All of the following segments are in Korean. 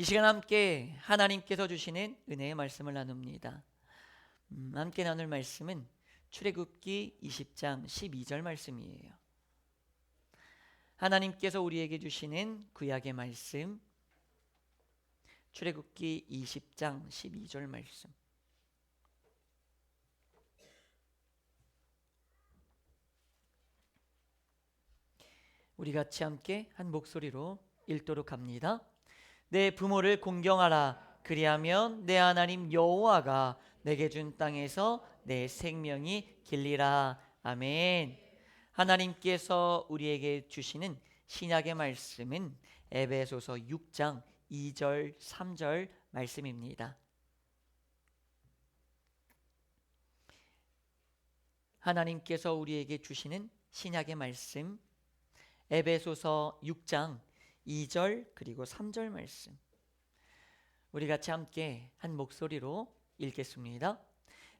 이 시간 함께 하나님께서 주시는 은혜의 말씀을 나눕니다. 함께 나눌 말씀은 출애굽기 20장 12절 말씀이에요. 하나님께서 우리에게 주시는 구약의 말씀, 출애굽기 20장 12절 말씀. 우리 같이 함께 한 목소리로 읽도록 합니다. 내 부모를 공경하라. 그리하면 내 하나님 여호와가 내게 준 땅에서 내 생명이 길리라. 아멘. 하나님께서 우리에게 주시는 신약의 말씀은 에베소서 6장 2절 3절 말씀입니다. 하나님께서 우리에게 주시는 신약의 말씀 에베소서 6장 2절 그리고 3절 말씀, 우리 같이 함께 한 목소리로 읽겠습니다.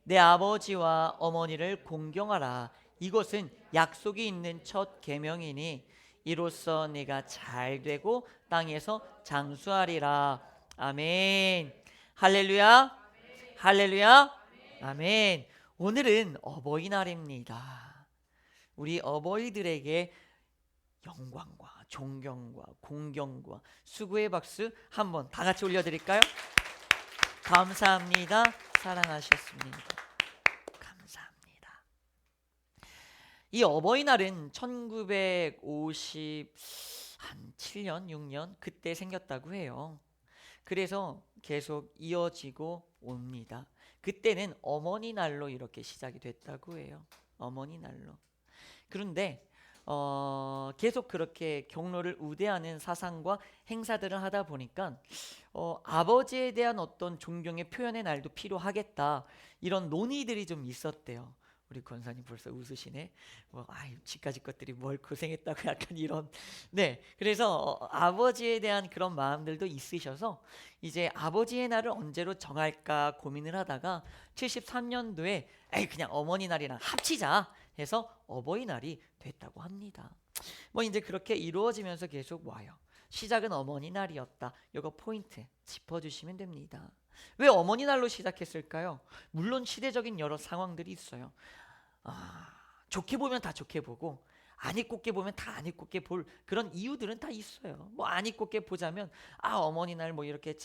내 아버지와 어머니를 공경하라. 이것은 약속이 있는 첫 계명이니 이로써 네가 잘 되고 땅에서 장수하리라. 아멘. 할렐루야. 할렐루야. 아멘. 오늘은 어버이날입니다. 우리 어버이들에게 영광과 존경과 공경과 수고의 박수 한번 다 같이 올려드릴까요? 감사합니다. 사랑하셨습니다. 감사합니다. 이 어버이날은 1957년 6년 그때 생겼다고 해요. 그래서 계속 이어지고 옵니다. 그때는 어머니 날로 이렇게 시작이 됐다고 해요. 어머니 날로. 그런데 계속 그렇게 경로를 우대하는 사상과 행사들을 하다 보니까 아버지에 대한 어떤 존경의 표현의 날도 필요하겠다, 이런 논의들이 좀 있었대요. 우리 권사님 벌써 웃으시네. 지까지 것들이 뭘 고생했다고 약간 이런. 네, 그래서 아버지에 대한 그런 마음들도 있으셔서 이제 아버지의 날을 언제로 정할까 고민을 하다가 73년도에 그냥 어머니 날이랑 합치자 해서 어버이날이 됐다고 합니다. 이제 그렇게 이루어지면서 계속 와요. 시작은 어머니 날이었다. 이거 포인트 짚어주시면 됩니다. 왜 어머니 날로 시작했을까요? 물론 시대적인 여러 상황들이 있어요. 좋게 보면 다 좋게 보고 안 이롭게 보면 다 안 이롭게 볼 그런 이유들은 다 있어요. 안 이롭게 보자면 어머니 날 이렇게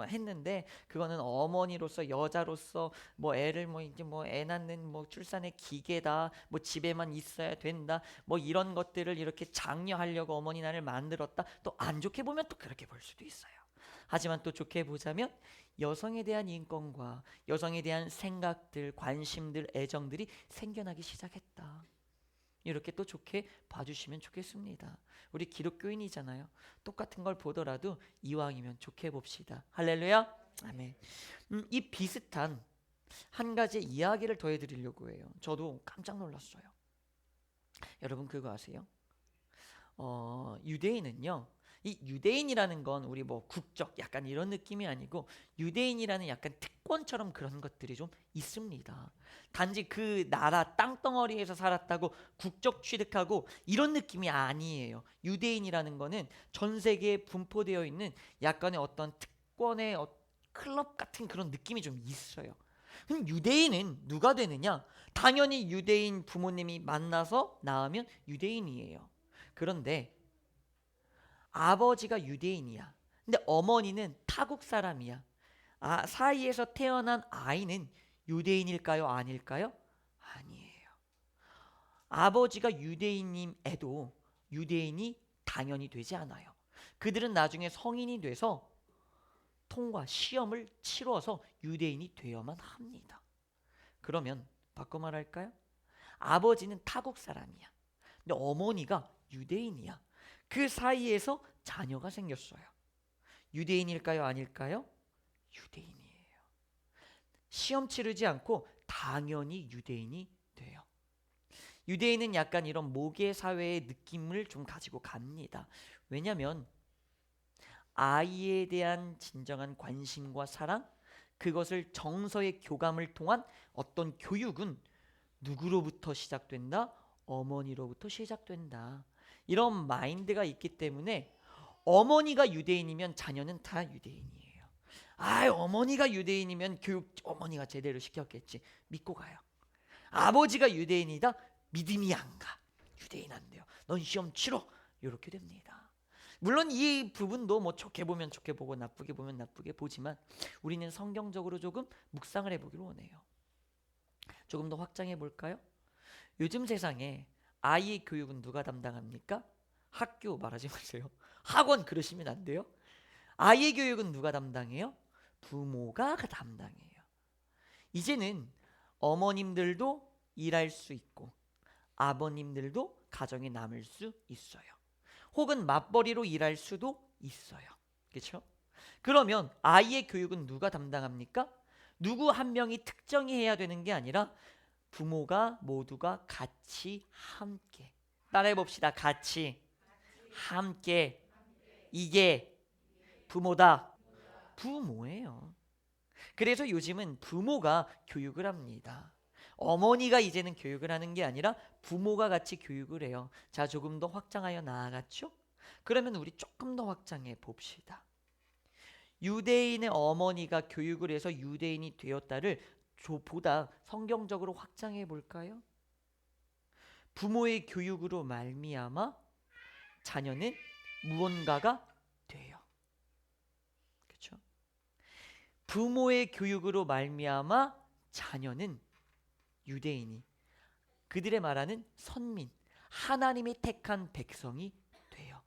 했는데 그거는 어머니로서 여자로서 애를 이제 애 낳는 출산의 기계다, 집에만 있어야 된다, 이런 것들을 이렇게 장려하려고 어머니 날을 만들었다. 또 안 좋게 보면 또 그렇게 볼 수도 있어요. 하지만 또 좋게 보자면 여성에 대한 인권과 여성에 대한 생각들, 관심들, 애정들이 생겨나기 시작했다. 이렇게 또 좋게 봐주시면 좋겠습니다. 우리 기독교인이잖아요. 똑같은 걸 보더라도 이왕이면 좋게 봅시다. 할렐루야. 아멘. 이 비슷한 한 가지 이야기를 더해드리려고 해요. 저도 깜짝 놀랐어요. 여러분 그거 아세요? 유대인은요, 이 유대인이라는 건 우리 국적 약간 이런 느낌이 아니고 유대인이라는 약간 특권처럼 그런 것들이 좀 있습니다. 단지 그 나라 땅덩어리에서 살았다고 국적 취득하고 이런 느낌이 아니에요. 유대인이라는 거는 전 세계에 분포되어 있는 약간의 어떤 특권의 클럽 같은 그런 느낌이 좀 있어요. 그럼 유대인은 누가 되느냐? 당연히 유대인 부모님이 만나서 낳으면 유대인이에요. 그런데 아버지가 유대인이야. 근데 어머니는 타국 사람이야. 사이에서 태어난 아이는 유대인일까요? 아닐까요? 아니에요. 아버지가 유대인임에도 유대인이 당연히 되지 않아요. 그들은 나중에 성인이 돼서 통과 시험을 치러서 유대인이 되어야만 합니다. 그러면 바꿔 말할까요? 아버지는 타국 사람이야. 근데 어머니가 유대인이야. 그 사이에서 자녀가 생겼어요. 유대인일까요? 아닐까요? 유대인이에요. 시험 치르지 않고 당연히 유대인이 돼요. 유대인은 약간 이런 모계 사회의 느낌을 좀 가지고 갑니다. 왜냐하면 아이에 대한 진정한 관심과 사랑, 그것을 정서의 교감을 통한 어떤 교육은 누구로부터 시작된다? 어머니로부터 시작된다. 이런 마인드가 있기 때문에 어머니가 유대인이면 자녀는 다 유대인이에요. 어머니가 유대인이면 교육 어머니가 제대로 시켰겠지. 믿고 가요. 아버지가 유대인이다. 믿음이 안 가. 유대인 안 돼요. 넌 시험 치러. 이렇게 됩니다. 물론 이 부분도 뭐 좋게 보면 좋게 보고 나쁘게 보면 나쁘게 보지만 우리는 성경적으로 조금 묵상을 해보기를 원해요. 조금 더 확장해 볼까요? 요즘 세상에 아이의 교육은 누가 담당합니까? 학교 말하지 마세요. 학원 그러시면 안 돼요. 아이의 교육은 누가 담당해요? 부모가 담당해요. 이제는 어머님들도 일할 수 있고 아버님들도 가정에 남을 수 있어요. 혹은 맞벌이로 일할 수도 있어요. 그렇죠? 그러면 아이의 교육은 누가 담당합니까? 누구 한 명이 특정히 해야 되는 게 아니라 부모가 모두가 같이 함께. 따라해 봅시다. 같이 함께. 이게 부모다. 부모예요. 그래서 요즘은 부모가 교육을 합니다. 어머니가 이제는 교육을 하는 게 아니라 부모가 같이 교육을 해요. 자, 조금 더 확장하여 나아갔죠? 그러면 우리 조금 더 확장해 봅시다. 유대인의 어머니가 교육을 해서 유대인이 되었다를 보다 성경적으로 확장해 볼까요? 부모의 교육으로 말미암아 자녀는 무언가가 돼요. 그렇죠? 부모의 교육으로 말미암아 자녀는 유대인이 그들의 말하는 선민, 하나님이 택한 백성이 돼요.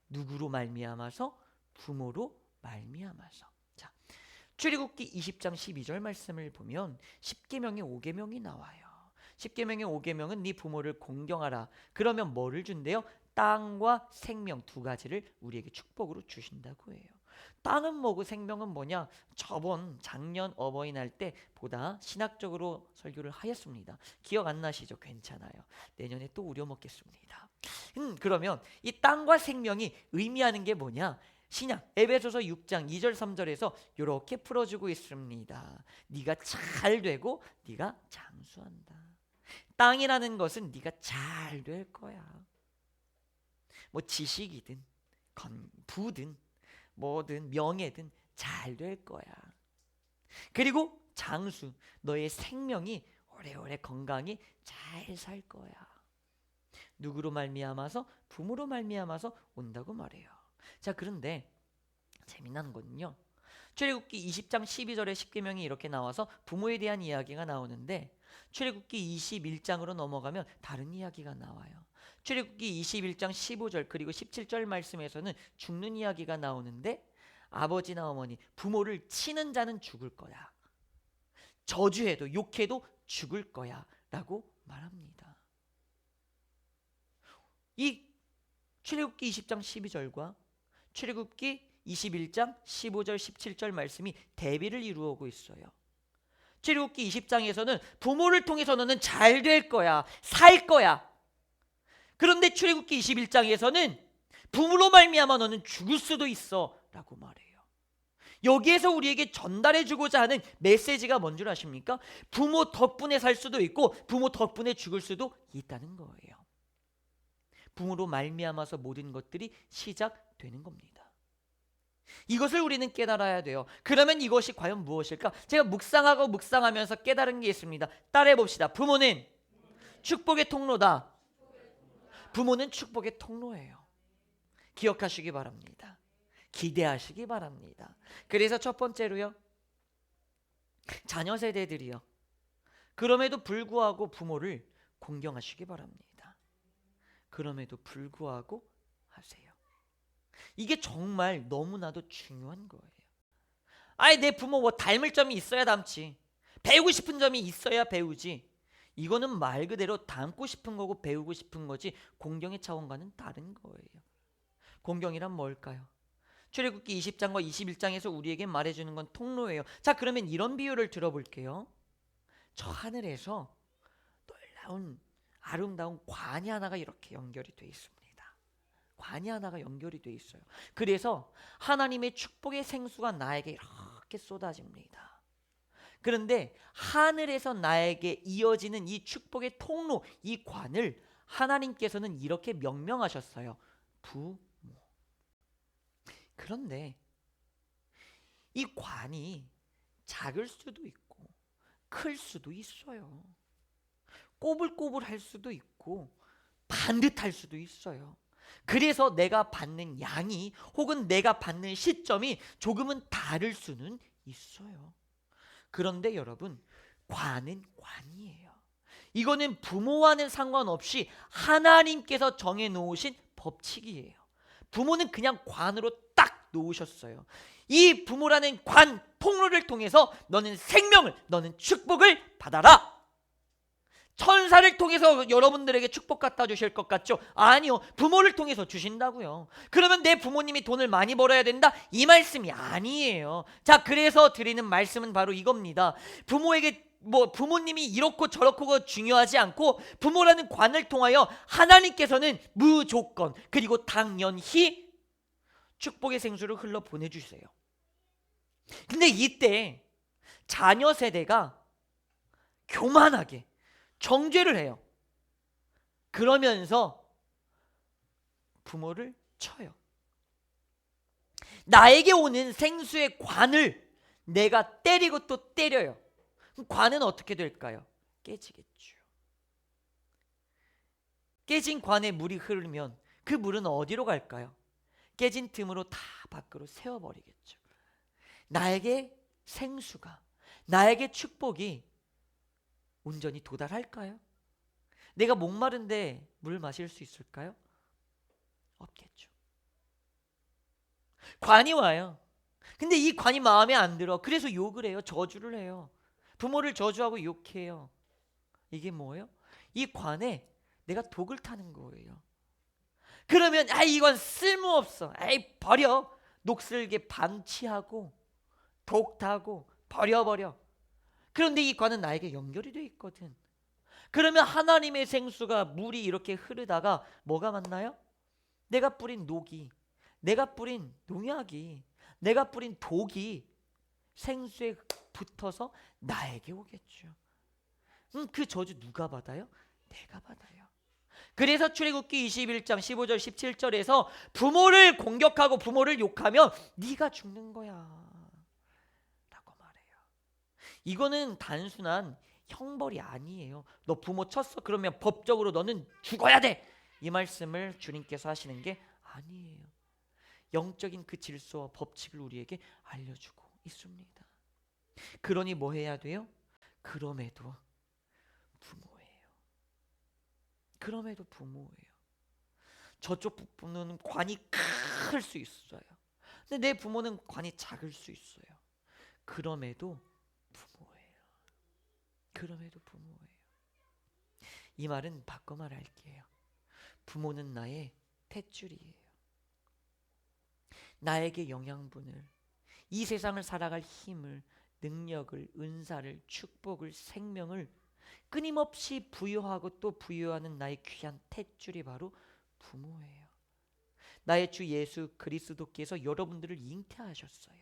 누구로 말미암아서? 부모로 말미암아서. 자, 출애굽기 20장 12절 말씀을 보면 10계명에 5계명이 나와요. 10계명의 5계명은 네 부모를 공경하라. 그러면 뭐를 준대요? 땅과 생명 두 가지를 우리에게 축복으로 주신다고 해요. 땅은 뭐고 생명은 뭐냐? 저번 작년 어버이날 때보다 신학적으로 설교를 하였습니다. 기억 안 나시죠? 괜찮아요. 내년에 또 우려먹겠습니다. 그러면 이 땅과 생명이 의미하는 게 뭐냐? 신약 에베소서 6장 2절 3절에서 이렇게 풀어주고 있습니다. 네가 잘 되고 네가 장수한다. 땅이라는 것은 네가 잘 될 거야. 뭐 지식이든 부든 뭐든 명예든 잘 될 거야. 그리고 장수, 너의 생명이 오래오래 건강히 잘 살 거야. 누구로 말미암아서? 부모로 말미암아서 온다고 말해요. 자, 그런데 재미난 건요, 출애굽기 20장 12절에 10계명이 이렇게 나와서 부모에 대한 이야기가 나오는데 출애굽기 21장으로 넘어가면 다른 이야기가 나와요. 출애굽기 21장 15절 그리고 17절 말씀에서는 죽는 이야기가 나오는데 아버지나 어머니, 부모를 치는 자는 죽을 거야. 저주해도 욕해도 죽을 거야 라고 말합니다. 이 출애굽기 20장 12절과 출애굽기 21장 15절 17절 말씀이 대비를 이루어오고 있어요. 출애굽기 20장에서는 부모를 통해서 너는 잘 될 거야, 살 거야. 그런데 출애굽기 21장에서는 부모로 말미암아 너는 죽을 수도 있어 라고 말해요. 여기에서 우리에게 전달해 주고자 하는 메시지가 뭔 줄 아십니까? 부모 덕분에 살 수도 있고 부모 덕분에 죽을 수도 있다는 거예요. 부모로 말미암아서 모든 것들이 시작되는 겁니다. 이것을 우리는 깨달아야 돼요. 그러면 이것이 과연 무엇일까? 제가 묵상하고 묵상하면서 깨달은 게 있습니다. 따라해 봅시다. 부모는 축복의 통로다. 부모는 축복의 통로예요. 기억하시기 바랍니다. 기대하시기 바랍니다. 그래서 첫 번째로요, 자녀 세대들이요, 그럼에도 불구하고 부모를 공경하시기 바랍니다. 그럼에도 불구하고 하세요. 이게 정말 너무나도 중요한 거예요. 내 부모 뭐 닮을 점이 있어야 닮지, 배우고 싶은 점이 있어야 배우지. 이거는 말 그대로 닮고 싶은 거고 배우고 싶은 거지 공경의 차원과는 다른 거예요. 공경이란 뭘까요? 출애굽기 20장과 21장에서 우리에게 말해주는 건 통로예요. 자, 그러면 이런 비유를 들어볼게요. 저 하늘에서 놀라운 아름다운 관이 하나가 이렇게 연결이 돼 있습니다. 관이 하나가 연결이 돼 있어요. 그래서 하나님의 축복의 생수가 나에게 이렇게 쏟아집니다. 그런데 하늘에서 나에게 이어지는 이 축복의 통로, 이 관을 하나님께서는 이렇게 명명하셨어요. 부모. 그런데 이 관이 작을 수도 있고 클 수도 있어요. 꼬불꼬불할 수도 있고 반듯할 수도 있어요. 그래서 내가 받는 양이 혹은 내가 받는 시점이 조금은 다를 수는 있어요. 그런데 여러분, 관은 관이에요. 이거는 부모와는 상관없이 하나님께서 정해 놓으신 법칙이에요. 부모는 그냥 관으로 딱 놓으셨어요. 이 부모라는 관 통로를 통해서 너는 생명을, 너는 축복을 받아라. 천사를 통해서 여러분들에게 축복 갖다 주실 것 같죠? 아니요. 부모를 통해서 주신다고요. 그러면 내 부모님이 돈을 많이 벌어야 된다? 이 말씀이 아니에요. 자, 그래서 드리는 말씀은 바로 이겁니다. 부모에게 부모님이 이렇고 저렇고 중요하지 않고 부모라는 관을 통하여 하나님께서는 무조건 그리고 당연히 축복의 생수를 흘러 보내주세요. 근데 이때 자녀 세대가 교만하게 정죄를 해요. 그러면서 부모를 쳐요. 나에게 오는 생수의 관을 내가 때리고 또 때려요. 그럼 관은 어떻게 될까요? 깨지겠죠. 깨진 관에 물이 흐르면 그 물은 어디로 갈까요? 깨진 틈으로 다 밖으로 새어버리겠죠. 나에게 생수가, 나에게 축복이 온전히 도달할까요? 내가 목마른데 물 마실 수 있을까요? 없겠죠. 관이 와요. 근데 이 관이 마음에 안 들어. 그래서 욕을 해요. 저주를 해요. 부모를 저주하고 욕해요. 이게 뭐예요? 이 관에 내가 독을 타는 거예요. 그러면 이건 쓸모없어. 버려. 녹슬게 방치하고 독 타고 버려버려. 그런데 이 관은 나에게 연결이 돼 있거든. 그러면 하나님의 생수가 물이 이렇게 흐르다가 뭐가 맞나요? 내가 뿌린 녹이, 내가 뿌린 농약이, 내가 뿌린 독이 생수에 붙어서 나에게 오겠죠. 그 저주 누가 받아요? 내가 받아요. 그래서 출애굽기 21장 15절 17절에서 부모를 공격하고 부모를 욕하면 네가 죽는 거야 라고 말해요. 이거는 단순한 형벌이 아니에요. 너 부모 쳤어? 그러면 법적으로 너는 죽어야 돼. 이 말씀을 주님께서 하시는 게 아니에요. 영적인 그 질서와 법칙을 우리에게 알려주고 있습니다. 그러니 뭐 해야 돼요? 그럼에도 부모예요. 그럼에도 부모예요. 저쪽 부모는 관이 클 수 있어요. 근데 내 부모는 관이 작을 수 있어요. 그럼에도 부모예요. 그럼에도 부모예요. 이 말은 바꿔 말할게요. 부모는 나의 탯줄이에요. 나에게 영양분을, 이 세상을 살아갈 힘을, 능력을, 은사를, 축복을, 생명을 끊임없이 부여하고 또 부여하는 나의 귀한 탯줄이 바로 부모예요. 나의 주 예수 그리스도께서 여러분들을 잉태하셨어요.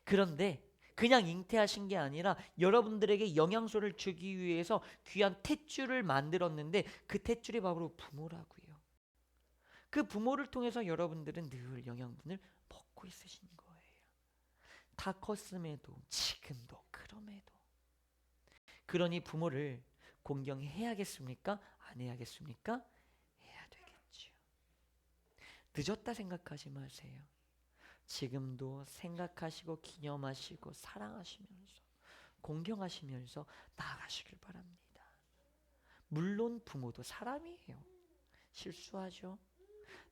그런데 그냥 잉태하신 게 아니라 여러분들에게 영양소를 주기 위해서 귀한 탯줄을 만들었는데 그 탯줄이 바로 부모라고요. 그 부모를 통해서 여러분들은 늘 영양분을 먹고 있으신 거예요. 다 컸음에도 지금도 그럼에도. 그러니 부모를 공경해야겠습니까? 안 해야겠습니까? 해야 되겠죠. 늦었다 생각하지 마세요. 지금도 생각하시고 기념하시고 사랑하시면서 공경하시면서 나아가시길 바랍니다. 물론 부모도 사람이에요. 실수하죠.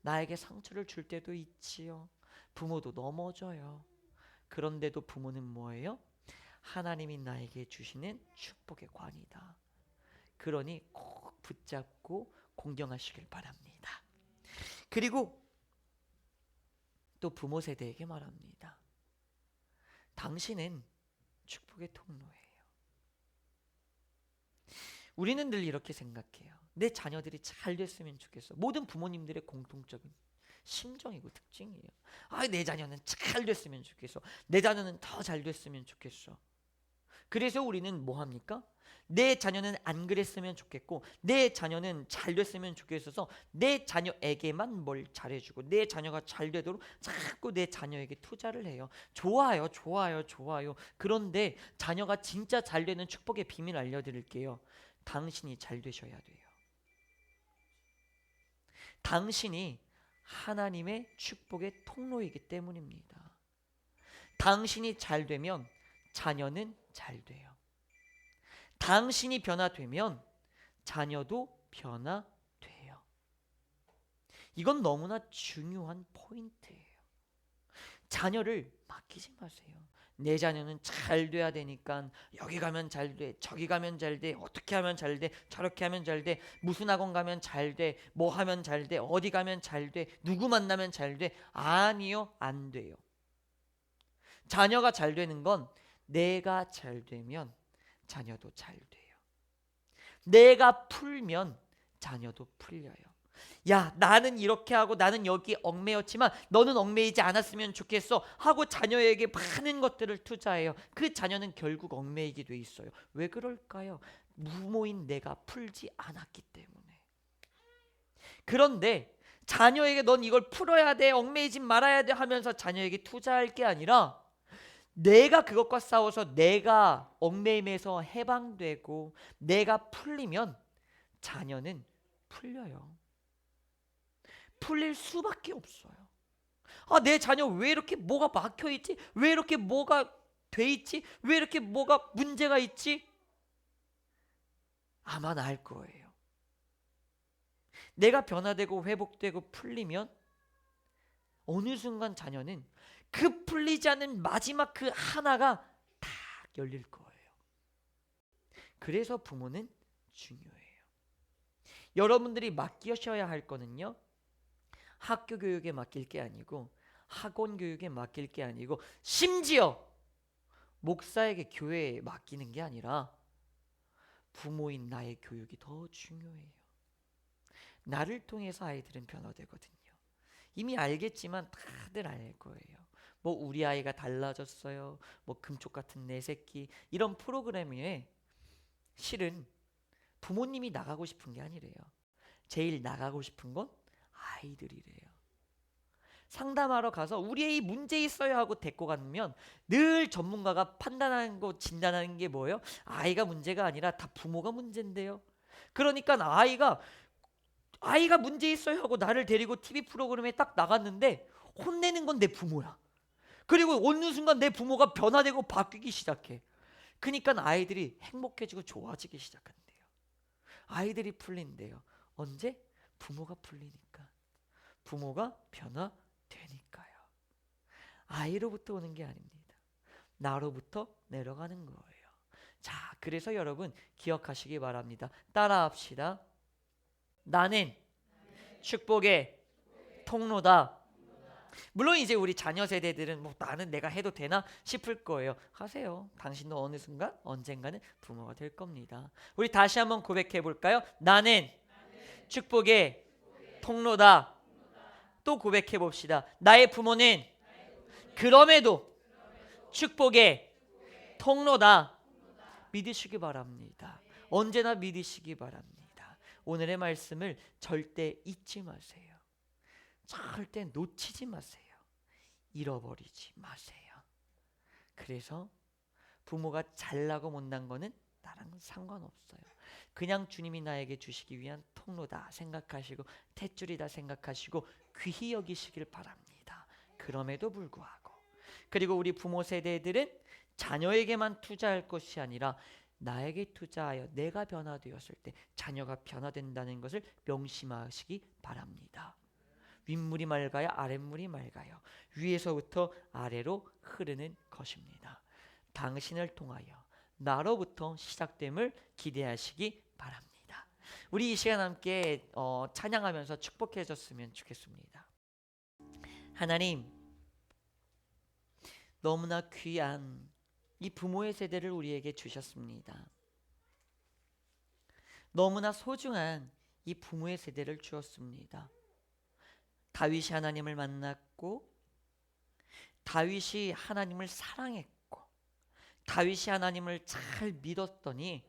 나에게 상처를 줄 때도 있지요. 부모도 넘어져요. 그런데도 부모는 뭐예요? 하나님이 나에게 주시는 축복의 관이다. 그러니 꼭 붙잡고 공경하시길 바랍니다. 그리고 또 부모 세대에게 말합니다. 당신은 축복의 통로예요. 우리는 늘 이렇게 생각해요. 내 자녀들이 잘 됐으면 좋겠어. 모든 부모님들의 공통적인 심정이고 특징이에요. 내 자녀는 잘 됐으면 좋겠어. 내 자녀는 더 잘 됐으면 좋겠어. 그래서 우리는 뭐 합니까? 내 자녀는 안 그랬으면 좋겠고 내 자녀는 잘 됐으면 좋겠어서 내 자녀에게만 뭘 잘해주고 내 자녀가 잘 되도록 자꾸 내 자녀에게 투자를 해요. 좋아요, 좋아요, 좋아요. 그런데 자녀가 진짜 잘 되는 축복의 비밀 알려드릴게요. 당신이 잘 되셔야 돼요. 당신이 하나님의 축복의 통로이기 때문입니다. 당신이 잘 되면 자녀는 잘 돼요. 당신이 변화되면 자녀도 변화돼요. 이건 너무나 중요한 포인트예요. 자녀를 맡기지 마세요. 내 자녀는 잘 돼야 되니까 여기 가면 잘 돼, 저기 가면 잘 돼, 어떻게 하면 잘 돼, 저렇게 하면 잘 돼, 무슨 학원 가면 잘 돼, 뭐 하면 잘 돼, 어디 가면 잘 돼, 누구 만나면 잘 돼. 아니요, 안 돼요. 자녀가 잘 되는 건 내가 잘 되면 자녀도 잘 돼요. 내가 풀면 자녀도 풀려요. 야, 나는 이렇게 하고 나는 여기 얽매였지만 너는 얽매이지 않았으면 좋겠어 하고 자녀에게 많은 것들을 투자해요. 그 자녀는 결국 얽매이게 돼 있어요. 왜 그럴까요? 부모인 내가 풀지 않았기 때문에. 그런데 자녀에게 넌 이걸 풀어야 돼, 얽매이지 말아야 돼 하면서 자녀에게 투자할 게 아니라 내가 그것과 싸워서 내가 얽매임에서 해방되고 내가 풀리면 자녀는 풀려요. 풀릴 수밖에 없어요. 아, 내 자녀 왜 이렇게 뭐가 막혀 있지? 왜 이렇게 뭐가 돼 있지? 왜 이렇게 뭐가 문제가 있지? 아마 알 거예요. 내가 변화되고 회복되고 풀리면 어느 순간 자녀는 그 풀리지 않은 마지막 그 하나가 딱 열릴 거예요. 그래서 부모는 중요해요. 여러분들이 맡기셔야 할 거는요, 학교 교육에 맡길 게 아니고 학원 교육에 맡길 게 아니고 심지어 목사에게 교회에 맡기는 게 아니라 부모인 나의 교육이 더 중요해요. 나를 통해서 아이들은 변화되거든요. 이미 알겠지만 다들 알 거예요. 뭐 우리 아이가 달라졌어요, 뭐 금쪽 같은 내 새끼, 이런 프로그램에 실은 부모님이 나가고 싶은 게 아니래요. 제일 나가고 싶은 건 아이들이래요. 상담하러 가서 우리 애이 문제 있어요 하고 데리고 가면 늘 전문가가 판단하는 거, 진단하는 게 뭐예요? 아이가 문제가 아니라 다 부모가 문제인데요. 그러니까 아이가 문제 있어요 하고 나를 데리고 TV 프로그램에 딱 나갔는데 혼내는 건 내 부모야. 그리고 어느 순간 내 부모가 변화되고 바뀌기 시작해. 그러니까 아이들이 행복해지고 좋아지기 시작한대요. 아이들이 풀린대요. 언제? 부모가 풀리니까. 부모가 변화되니까요. 아이로부터 오는 게 아닙니다. 나로부터 내려가는 거예요. 자, 그래서 여러분 기억하시기 바랍니다. 따라합시다. 나는 축복의 통로다. 물론 이제 우리 자녀 세대들은 뭐 나는 내가 해도 되나 싶을 거예요. 하세요. 당신도 어느 순간 언젠가는 부모가 될 겁니다. 우리 다시 한번 고백해 볼까요? 나는 축복의 통로다. 또 고백해 봅시다. 나의 부모는 그럼에도 축복의 통로다. 믿으시기 바랍니다. 언제나 믿으시기 바랍니다. 오늘의 말씀을 절대 잊지 마세요. 절대 놓치지 마세요. 잃어버리지 마세요. 그래서 부모가 잘나고 못난 거는 나랑 상관없어요. 그냥 주님이 나에게 주시기 위한 통로다 생각하시고 탯줄이다 생각하시고 귀히 여기시길 바랍니다. 그럼에도 불구하고, 그리고 우리 부모 세대들은 자녀에게만 투자할 것이 아니라 나에게 투자하여 내가 변화되었을 때 자녀가 변화된다는 것을 명심하시기 바랍니다. 윗물이 맑아야 아랫물이 맑아요. 위에서부터 아래로 흐르는 것입니다. 당신을 통하여 나로부터 시작됨을 기대하시기 바랍니다. 우리 이 시간 함께 찬양하면서 축복해줬으면 좋겠습니다. 하나님, 너무나 귀한 이 부모의 세대를 우리에게 주셨습니다. 너무나 소중한 이 부모의 세대를 주었습니다. 다윗이 하나님을 만났고, 다윗이 하나님을 사랑했고, 다윗이 하나님을 잘 믿었더니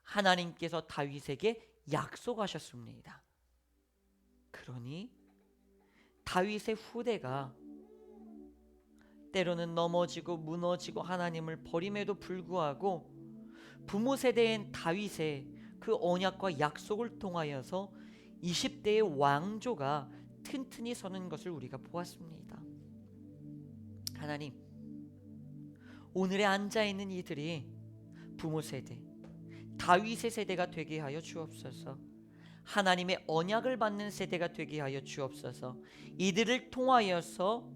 하나님께서 다윗에게 약속하셨습니다. 그러니 다윗의 후대가 때로는 넘어지고 무너지고 하나님을 버림에도 불구하고 부모 세대인 다윗의 그 언약과 약속을 통하여서 20대의 왕조가 튼튼히 서는 것을 우리가 보았습니다. 하나님, 오늘에 앉아있는 이들이 부모 세대, 다윗의 세대가 되게 하여 주옵소서. 하나님의 언약을 받는 세대가 되게 하여 주옵소서. 이들을 통하여서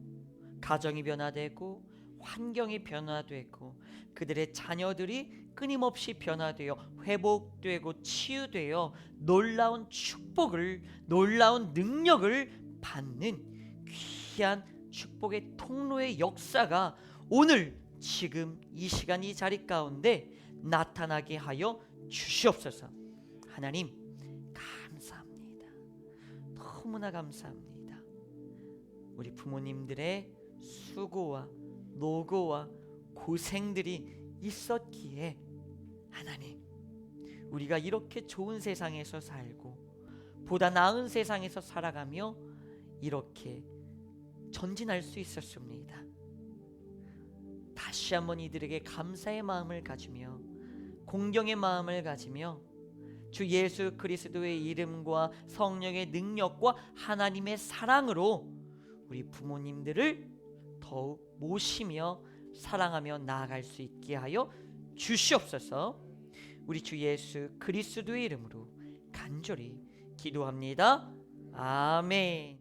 가정이 변화되고 환경이 변화되고 그들의 자녀들이 끊임없이 변화되어 회복되고 치유되어 놀라운 축복을, 놀라운 능력을 받는 귀한 축복의 통로의 역사가 오늘 지금 이 시간 이 자리 가운데 나타나게 하여 주시옵소서. 하나님 감사합니다. 너무나 감사합니다. 우리 부모님들의 수고와 노고와 고생들이 있었기에 하나님, 우리가 이렇게 좋은 세상에서 살고 보다 나은 세상에서 살아가며 이렇게 전진할 수 있었습니다. 다시 한번 이들에게 감사의 마음을 가지며 공경의 마음을 가지며 주 예수 그리스도의 이름과 성령의 능력과 하나님의 사랑으로 우리 부모님들을 더욱 모시며 사랑하며 나아갈 수 있게 하여 주시옵소서. 우리 주 예수 그리스도의 이름으로 간절히 기도합니다. 아멘.